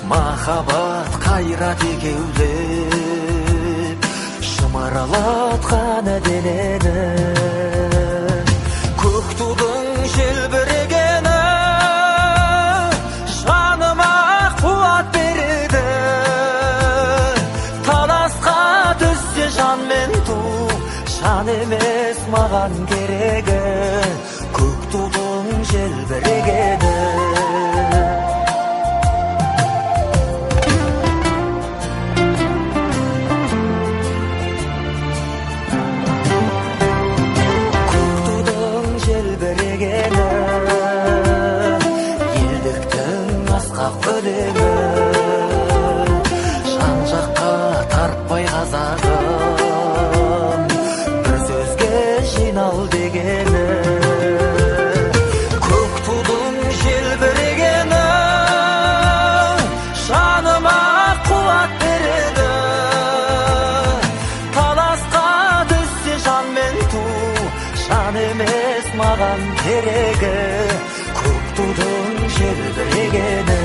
Махаббат қайрат екеулеп шымырлатқан денені, көк тудың желбірегені жаныма қуат береді. Таласқа түссе жан мен ту, жан емес маған керегі, көк тудың желбірегені. Жан жаққа тартпай қазағым, бір сөзге жинал дегені, көк тудың желбірегені жаныма қуат береді. Таласқа түссе жан мен ту, жан емес маған керегі, көк тудың желбірегені.